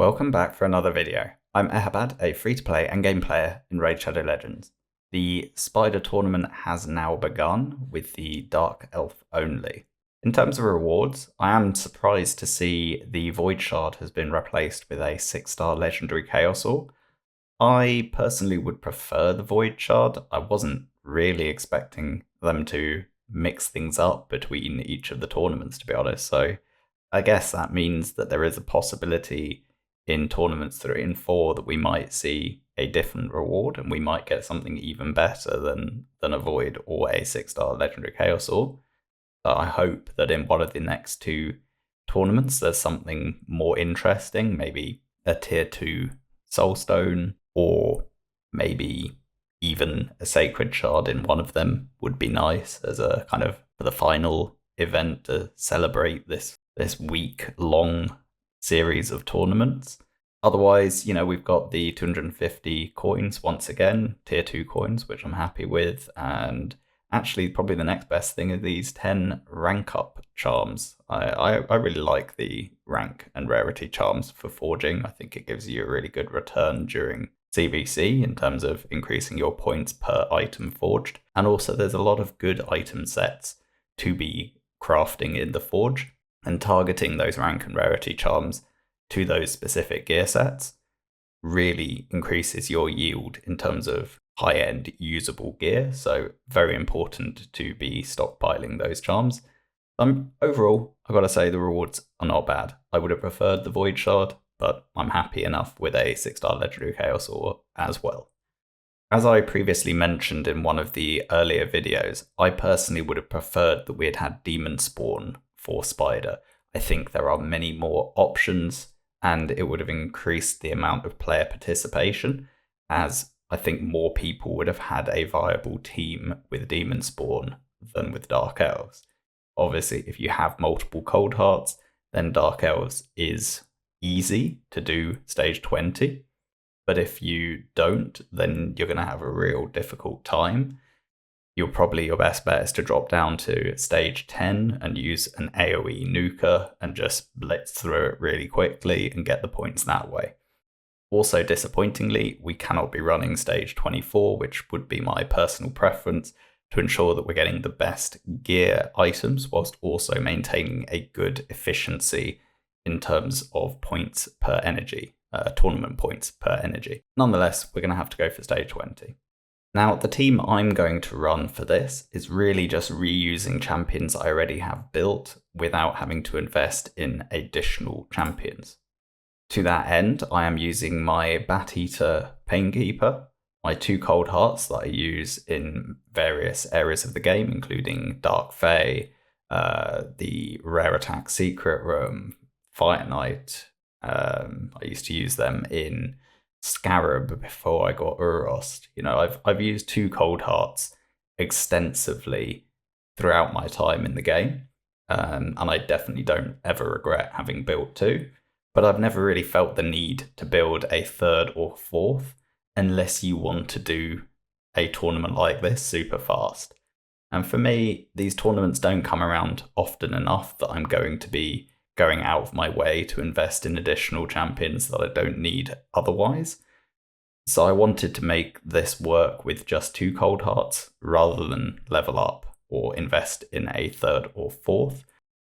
Welcome back for another video. I'm Eharbad, a free-to-play endgame player in Raid Shadow Legends. The Spider tournament has now begun with the Dark Elf only. In terms of rewards, I am surprised to see the Void Shard has been replaced with a 6-star Legendary Chaos Orb. I personally would prefer the Void Shard. I wasn't really expecting them to mix things up between each of the tournaments, to be honest, so I guess that means that there is a possibility in tournaments 3 and 4 that we might see a different reward and we might get something even better than a Void or a 6-star Legendary Chaos Orb. But I hope that in one of the next two tournaments there's something more interesting, maybe a tier 2 Soulstone, or maybe even a Sacred Shard in one of them would be nice as a kind of for the final event to celebrate this week-long series of tournaments. Otherwise, we've got the 250 coins once again, tier 2 coins, which I'm happy with, and actually probably the next best thing are these 10 rank up charms. I really like the rank and rarity charms for forging. I think it gives you a really good return during CVC in terms of increasing your points per item forged, and also there's a lot of good item sets to be crafting in the forge, and targeting those rank and rarity charms to those specific gear sets really increases your yield in terms of high-end usable gear, so very important to be stockpiling those charms. Overall, I've got to say the rewards are not bad. I would have preferred the Void Shard, but I'm happy enough with a 6-star Legendary Chaos Orb as well. As I previously mentioned in one of the earlier videos, I personally would have preferred that we had had Demon Spawn for Spider. I think there are many more options and it would have increased the amount of player participation, as I think more people would have had a viable team with Demon Spawn than with Dark Elves. Obviously, if you have multiple Cold Hearts, then Dark Elves is easy to do stage 20. But if you don't, then you're going to have a real difficult time. Your best bet is to drop down to stage 10 and use an AoE nuker and just blitz through it really quickly and get the points that way. Also, disappointingly, we cannot be running stage 24, which would be my personal preference, to ensure that we're getting the best gear items whilst also maintaining a good efficiency in terms of points per energy, tournament points per energy. Nonetheless, we're going to have to go for stage 20. Now, the team I'm going to run for this is really just reusing champions I already have built without having to invest in additional champions. To that end, I am using my Bat Eater Painkeeper, my 2 Cold Hearts that I use in various areas of the game, including Dark Fae, the Rare Attack Secret Room, Fire Knight. I used to use them in Scarab before I got Urost. I've used 2 Cold Hearts extensively throughout my time in the game, and I definitely don't ever regret having built 2, but I've never really felt the need to build a 3rd or 4th unless you want to do a tournament like this super fast. And for me, these tournaments don't come around often enough that I'm going to be going out of my way to invest in additional champions that I don't need otherwise. So I wanted to make this work with just 2 Cold Hearts rather than level up or invest in a 3rd or 4th.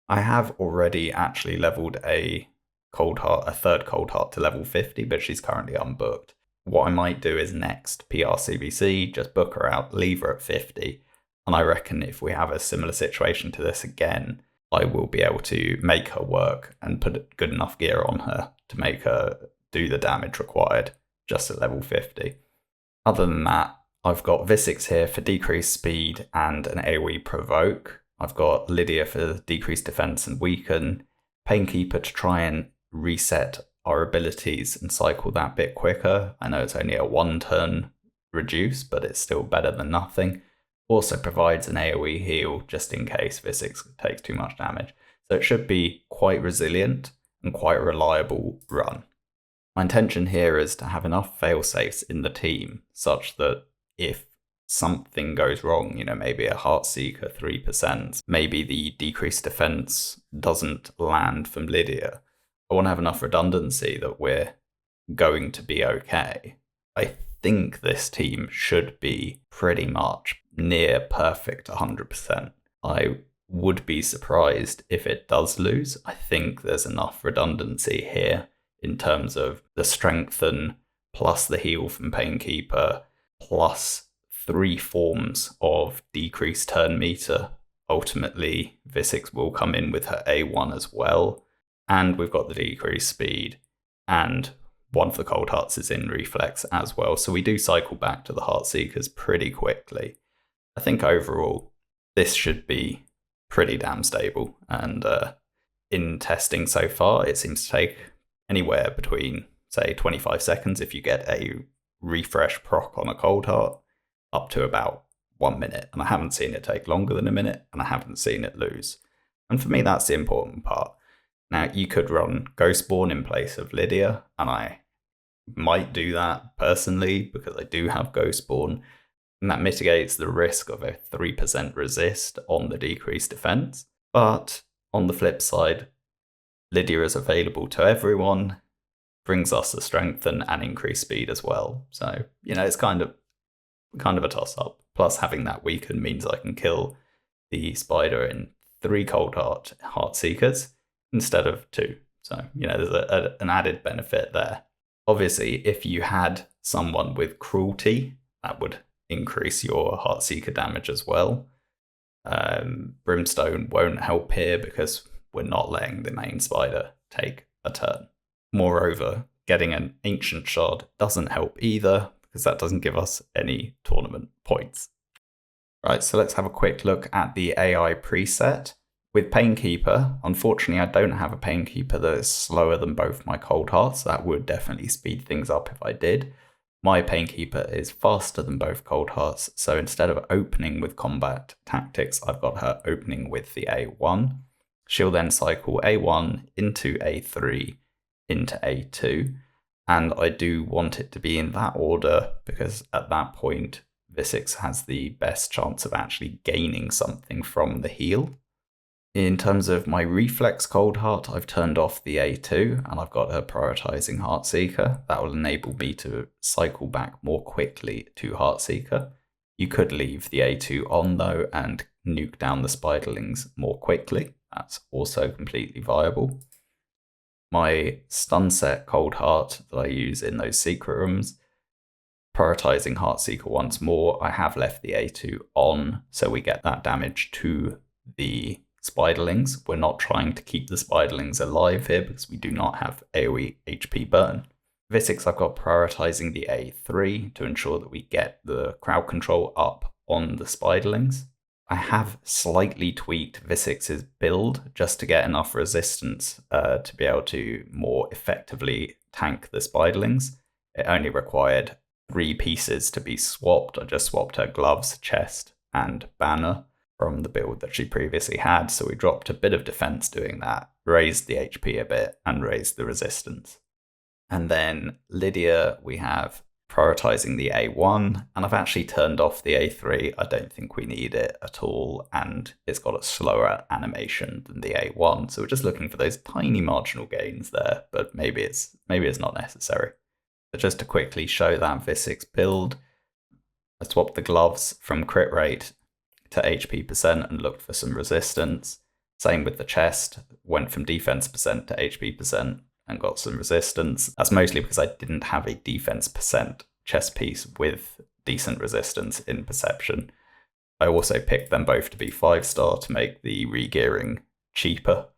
I have already actually leveled a 3rd Cold Heart to level 50, but she's currently unbooked. What I might do is next PRCVC, just book her out, leave her at 50, and I reckon if we have a similar situation to this again, I will be able to make her work and put good enough gear on her to make her do the damage required just at level 50. Other than that, I've got Visix here for decreased speed and an AoE provoke. I've got Lydia for decreased defense and weaken, Painkeeper to try and reset our abilities and cycle that bit quicker. I know it's only a 1-turn reduce, but it's still better than nothing. Also provides an AoE heal just in case Visix takes too much damage. So it should be quite resilient and quite a reliable run. My intention here is to have enough failsafes in the team such that if something goes wrong, maybe a Heartseeker 3%, maybe the decreased defense doesn't land from Lydia, I want to have enough redundancy that we're going to be okay. I think this team should be pretty much near perfect 100%. I would be surprised if it does lose. I think there's enough redundancy here in terms of the strengthen plus the heal from Painkeeper plus 3 forms of decreased turn meter. Ultimately, Visix will come in with her A1 as well. And we've got the decreased speed. And one of the Cold Hearts is in reflex as well. So we do cycle back to the Heartseekers pretty quickly. I think overall, this should be pretty damn stable. And in testing so far, it seems to take anywhere between, say, 25 seconds if you get a refresh proc on a Cold Heart, up to about 1 minute. And I haven't seen it take longer than a minute, and I haven't seen it lose. And for me, that's the important part. Now, you could run Ghostborn in place of Lydia, and I might do that personally because I do have Ghostborn, and that mitigates the risk of a 3% resist on the decreased defense. But on the flip side, Lydia is available to everyone, brings us the strengthen and increased speed as well. So, it's kind of a toss-up. Plus, having that weaken means I can kill the spider in 3 Cold Heartseekers instead of 2. So, there's an added benefit there. Obviously, if you had someone with cruelty, that would increase your Heartseeker damage as well. Brimstone won't help here because we're not letting the main spider take a turn. Moreover, getting an Ancient Shard doesn't help either because that doesn't give us any tournament points. Right, so let's have a quick look at the AI preset. With Painkeeper, unfortunately, I don't have a Painkeeper that is slower than both my Cold Hearts. That would definitely speed things up if I did. My Painkeeper is faster than both Cold Hearts, so instead of opening with Combat Tactics, I've got her opening with the A1. She'll then cycle A1 into A3 into A2, and I do want it to be in that order because at that point, Visix has the best chance of actually gaining something from the heal. In terms of my reflex Cold Heart, I've turned off the A2 and I've got her prioritizing Heartseeker. That will enable me to cycle back more quickly to Heartseeker. You could leave the A2 on though and nuke down the spiderlings more quickly. That's also completely viable. My stun set Cold Heart that I use in those secret rooms, prioritizing Heartseeker once more, I have left the A2 on so we get that damage to the spiderlings. We're not trying to keep the spiderlings alive here because we do not have AoE HP burn. Visix, I've got prioritizing the A3 to ensure that we get the crowd control up on the spiderlings. I have slightly tweaked Visix's build just to get enough resistance to be able to more effectively tank the spiderlings. It only required 3 pieces to be swapped. I just swapped her gloves, chest, and banner from the build that she previously had, so we dropped a bit of defense doing that, raised the HP a bit, and raised the resistance. And then Lydia, we have prioritizing the A1, and I've actually turned off the A3. I don't think we need it at all, and it's got a slower animation than the A1, so we're just looking for those tiny marginal gains there, but maybe it's not necessary. But just to quickly show that Visix build, I swapped the gloves from crit rate to HP percent and looked for some resistance. Same with the chest, went from defense percent to HP percent and got some resistance. That's mostly because I didn't have a defense percent chest piece with decent resistance in perception. I also picked them both to be 5-star to make the regearing cheaper.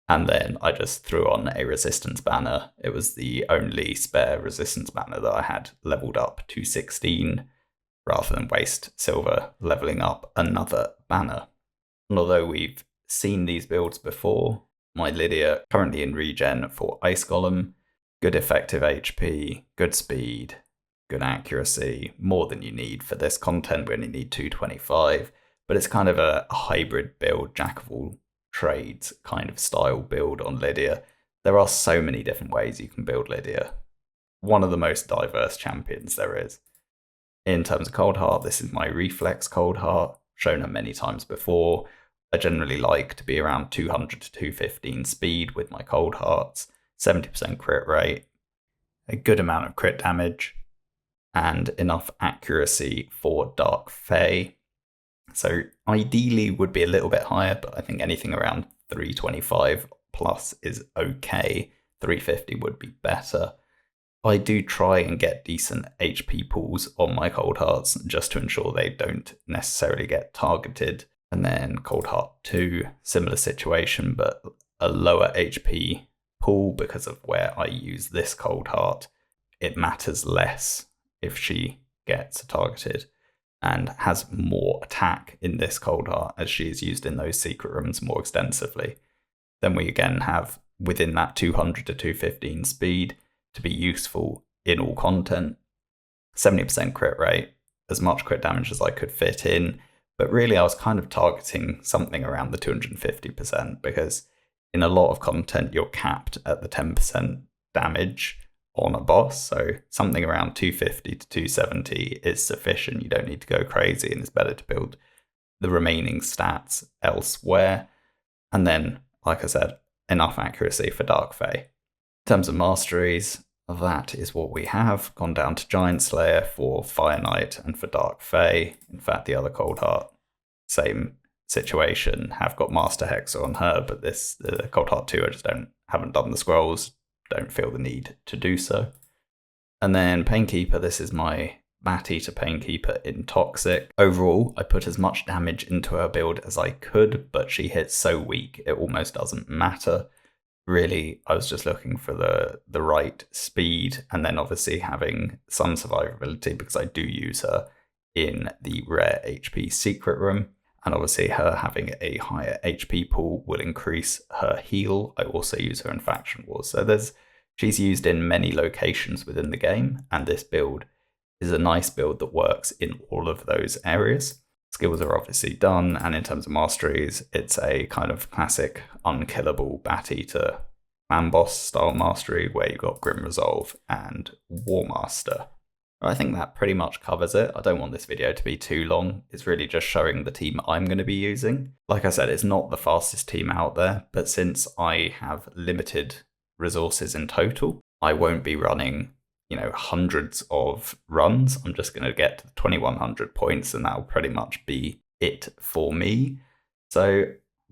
And then I just threw on a resistance banner. It was the only spare resistance banner that I had leveled up to 16 rather than waste silver leveling up another banner. And although we've seen these builds before, my Lydia currently in regen for Ice Golem, good effective HP, good speed, good accuracy, more than you need for this content. We only need 225, but it's kind of a hybrid build, jack of all trades kind of style build on Lydia. There are so many different ways you can build Lydia. One of the most diverse champions there is. In terms of Cold Heart, this is my reflex Cold Heart, shown her many times before. I generally like to be around 200 to 215 speed with my Cold Hearts. 70% crit rate, a good amount of crit damage, and enough accuracy for Dark Fae. So ideally would be a little bit higher, but I think anything around 325 plus is okay. 350 would be better. I do try and get decent HP pools on my Cold Hearts just to ensure they don't necessarily get targeted. And then Cold Heart 2, similar situation, but a lower HP pool because of where I use this Cold Heart. It matters less if she gets targeted, and has more attack in this Cold Heart as she is used in those secret rooms more extensively. Then we again have within that 200 to 215 speed to be useful in all content. 70% crit rate, as much crit damage as I could fit in, but really I was kind of targeting something around the 250% because in a lot of content you're capped at the 10% damage on a boss, so something around 250 to 270 is sufficient. You don't need to go crazy, and it's better to build the remaining stats elsewhere. And then, like I said, enough accuracy for Dark Fae. In terms of masteries, that is what we have. Gone down to Giant Slayer for Fire Knight and for Dark Fae. In fact, the other Cold Heart, same situation. Have got Master Hexer on her, but the Cold Heart 2, I just haven't done the scrolls. Don't feel the need to do so. And then Painkeeper, this is my Bat Eater Painkeeper in Toxic. Overall, I put as much damage into her build as I could, but she hits so weak, it almost doesn't matter. Really, I was just looking for the right speed, and then obviously having some survivability because I do use her in the rare HP secret room. And obviously her having a higher HP pool will increase her heal. I also use her in Faction Wars. So she's used in many locations within the game, and this build is a nice build that works in all of those areas. Skills are obviously done, and in terms of masteries, it's a kind of classic unkillable Bat Eater man boss style mastery where you've got Grim Resolve and War Master. I think that pretty much covers it. I don't want this video to be too long. It's really just showing the team I'm going to be using. Like I said, it's not the fastest team out there, but since I have limited resources in total, I won't be running, hundreds of runs. I'm just going to get to 2100 points, and that'll pretty much be it for me. So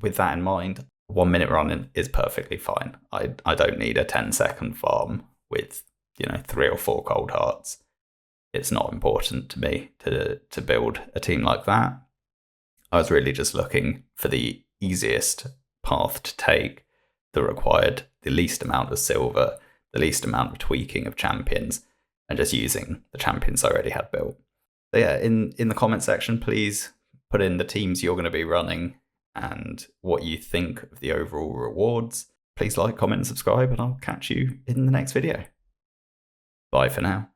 with that in mind, 1 minute running is perfectly fine. I don't need a 10-second farm with, 3 or 4 Cold Hearts. It's not important to me to build a team like that. I was really just looking for the easiest path to take that required the least amount of silver, the least amount of tweaking of champions, and just using the champions I already had built. So yeah, in the comment section, please put in the teams you're going to be running and what you think of the overall rewards. Please like, comment, and subscribe, and I'll catch you in the next video. Bye for now.